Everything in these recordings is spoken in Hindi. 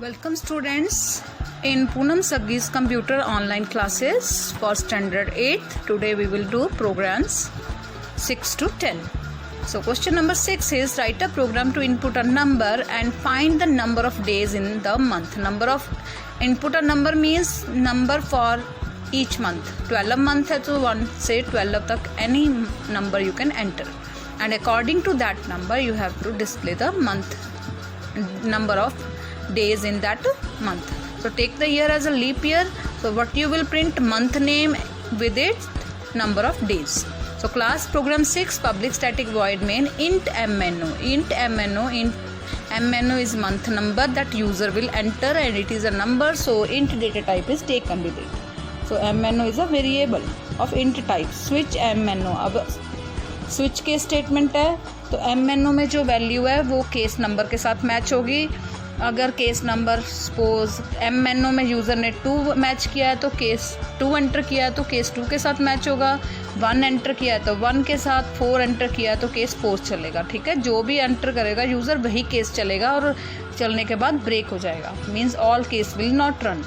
Welcome students in Poonam Saggi's computer online classes for standard 8th. Today we will do programs 6 to 10. So question number 6 is write a program to input a number and find the number of days in the month. Number of input a number means number for each month. 12 month है तो 1 से 12 तक any number you can enter and according to that number you have to display the month number of days in that month. So take the year as a leap year. So what you will print month name with its number of days. So class program 6 public static void main int mno is month number that user will enter and it is a number, so int data type is take and delete. So mno is a variable of int type. Switch mno, अब स्विच केस स्टेटमेंट है तो mno में जो वैल्यू है वो केस नंबर के साथ मैच होगी. अगर केस नंबर सपोज mno में यूज़र ने 2 मैच किया है तो केस 2 एंटर किया है तो केस 2 के साथ मैच होगा. 1 एंटर किया है तो 1 के साथ. 4 एंटर किया है तो केस 4 चलेगा. ठीक है, जो भी एंटर करेगा यूज़र वही केस चलेगा और चलने के बाद ब्रेक हो जाएगा. Means all case will not run.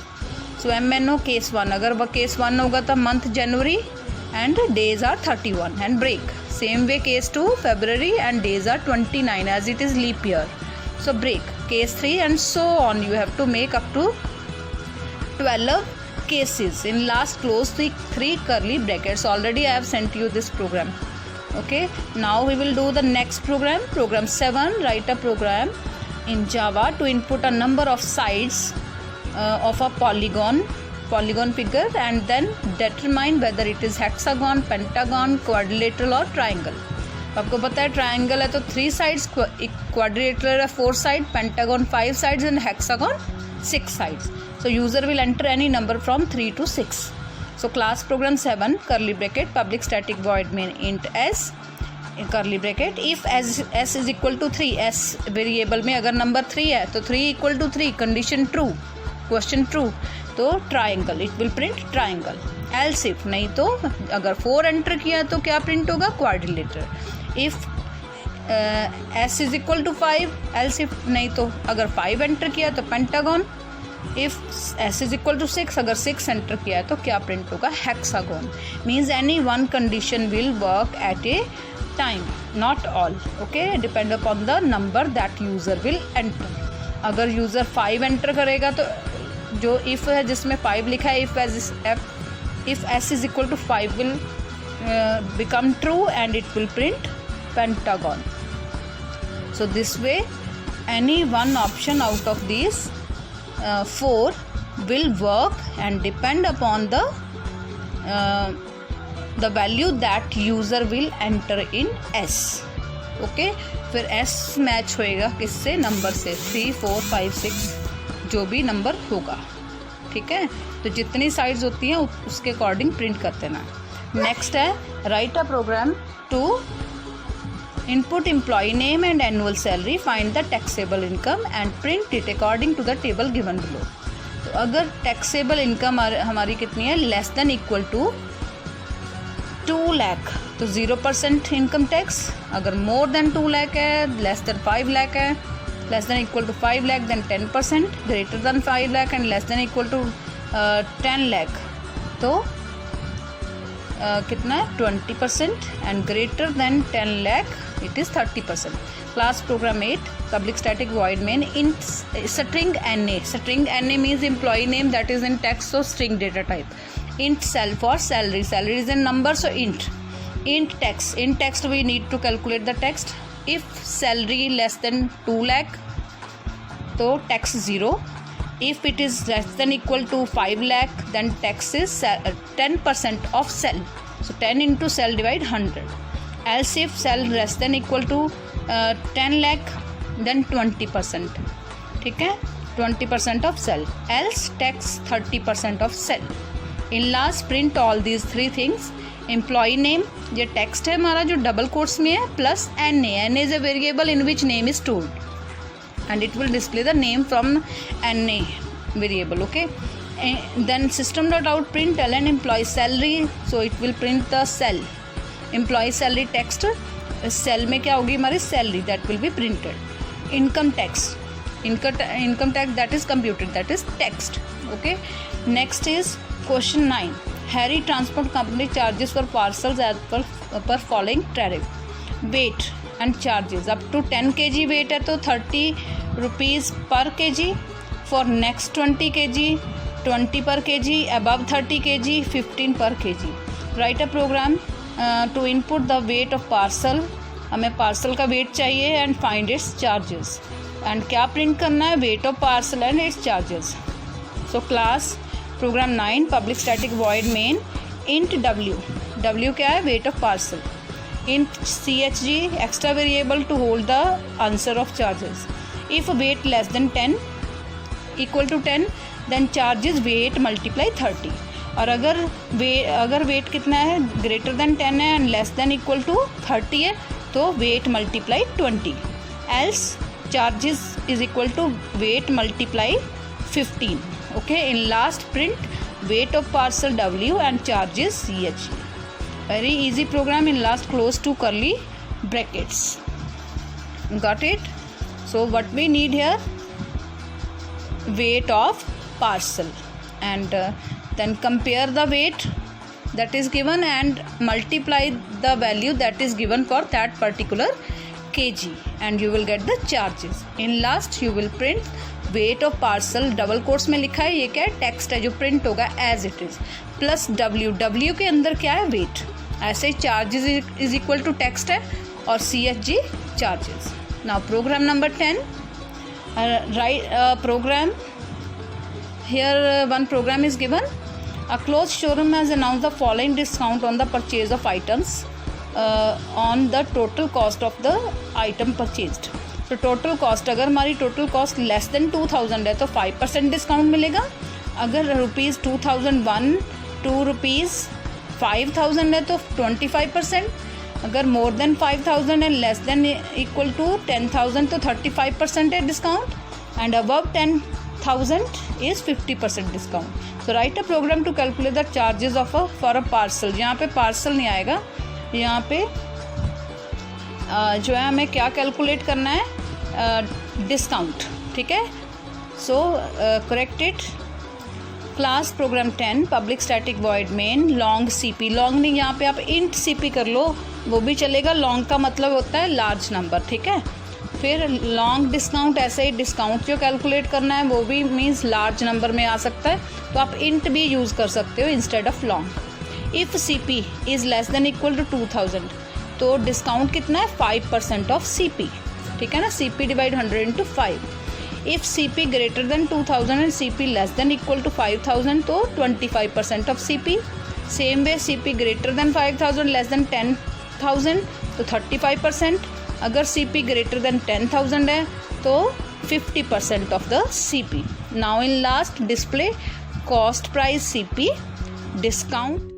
So mno case 1, अगर वह केस 1 होगा तो month January and days are 31 and break. Same way case 2 February and days are 29 as it is leap year. So break. Case 3 and so on. You have to make up to 12 cases. In last close the 3 curly brackets. Already I have sent you this program. Okay. Now we will do the next program. Program 7. Write a program in Java to input a number of sides of a polygon figure and then determine whether it is hexagon, pentagon, quadrilateral or triangle. आपको पता है ट्राइंगल है तो 3 sides, quadrilateral है 4 sides, pentagon 5 sides and hexagon 6 sides. So user will enter any number from 3 to 6. So class program 7 curly bracket public static void main int s curly bracket if s is equal to 3. s variable में अगर नंबर 3 है तो 3 equal to 3 condition true, question true तो triangle it will print triangle. Else if नहीं तो अगर 4 एंटर किया तो क्या प्रिंट होगा quadrilateral. If S is equal to 5. Else if नहीं तो अगर 5 एंटर किया तो pentagon. If S is equal to 6, अगर 6 एंटर किया है तो क्या प्रिंट होगा hexagon. Means any one condition will work at a time, not all. Okay, depend upon the number that user will enter. अगर यूजर 5 एंटर करेगा तो जो इफ़ है जिसमें 5 लिखा है if S is equal to 5 will become true and it will print pentagon. So this way any one option out of this 4 will work and depend upon the value that user will enter in S. Okay, फिर एस मैच होएगा किससे, नंबर से 3 4 5 6 जो भी नंबर होगा. ठीक है, तो जितनी साइड्स होती हैं उसके अकॉर्डिंग प्रिंट कर देना. नेक्स्ट है write a program to input employee name and annual salary, find the taxable income and print it according to the table given below. तो अगर टैक्सेबल इनकम हमारी कितनी है, less than equal to 2 lakh तो 0% इनकम टैक्स. अगर मोर देन 2 लाख है, लेस देन 5 लाख है, less than equal to 5 lakh then 10%, greater than 5 lakh and less than equal to 10 lakh तो कितना है 20% and greater than 10 lakh it is 30%. Class program 8 public static void main int string na. String na means employee name that is in text, so string data type. Int cell for salary, salary is in number so int text. In text we need to calculate the text. If salary less than 2 lakh तो tax 0. If it is less than equal to 5 lakh then tax is 10% of cell, so 10 into cell divide 100. Else if cell less than equal to 10 lakh then 20%. ठीक है, 20% of cell. Else tax 30% of cell. In last print all these 3 things. Employee name ये टेक्स्ट है हमारा जो डबल कोट्स में है, plus N is a variable in which name is stored and it will display the name from N a variable. Okay, then system dot out print ln employee salary, so it will print the cell employee salary text. Cell में क्या होगी हमारी salary that will be printed. Income tax income tax that is computed, that is taxed. Okay, next is question 9. Harry Transport Company charges for parcels as per following tariff. Weight and charges up to 10 kg weight है तो 30 rupees per kg, for next 20 kg 20 per kg, above 30 kg 15 per kg. Write a program to input the weight of parcel. हमें पार्सल का वेट चाहिए and find its charges. And क्या प्रिंट करना है? Weight of parcel and its charges. So class program 9 public static void main int w क्या है? Weight of parcel. Int chg extra variable to hold the answer of charges. If weight less than 10 equal to 10 then charges weight multiply 30. और अगर वेट कितना है? ग्रेटर देन 10 है and less than equal to 30 है तो weight multiply 20. Else charges is equal to weight multiply 15. Okay, in last print weight of parcel w and charges ch. Very easy program. In last close two curly brackets. Got it? So what we need here? Weight of parcel, and then compare the weight that is given and multiply the value that is given for that particular kg, and you will get the charges. In last you will print weight of parcel. Double quotes में लिखा है, ये क्या है? टेक्स्ट है जो प्रिंट होगा as it is, plus w के अंदर क्या है? वेट. ऐसे ही charges is equal to text है और CHG charges. Now program number 10. Write program here. One program is given. A clothes showroom has announced the following discount on the purchase of items on the total cost of the item purchased. तो टोटल कॉस्ट, अगर हमारी टोटल कॉस्ट लेस देन 2000 है तो 5% डिस्काउंट मिलेगा. अगर ₹2001 टू ₹5000 है तो 25%. अगर मोर देन 5000 है, लेस देन इक्वल टू 10,000 तो 35% है discount, and above 10,000 is 50% discount. So write a program to calculate the charges of for a parcel. यहाँ पे पार्सल नहीं आएगा, यहाँ पे जो है हमें क्या कैलकुलेट करना है? डिस्काउंट. ठीक है, so correct it. Class program 10 public static void main long CP. Long नहीं, यहाँ पे आप इंट CP कर लो वो भी चलेगा. लॉन्ग का मतलब होता है लार्ज नंबर. ठीक है, फिर लॉन्ग डिस्काउंट, ऐसे ही डिस्काउंट जो कैलकुलेट करना है वो भी मीन्स लार्ज नंबर में आ सकता है, तो आप इंट भी यूज़ कर सकते हो instead of long. If CP is less than equal to 2000 तो डिस्काउंट कितना है? 5% ऑफ CP. ठीक है ना, CP divide 100 into 5. If CP greater than 2000 and CP less than equal to 5000 तो 25% off CP. Same way CP greater than 5000 less than 10,000 तो 35%. अगर CP ग्रेटर देन 10,000 है तो 50% of the CP. Now in last display cost price CP discount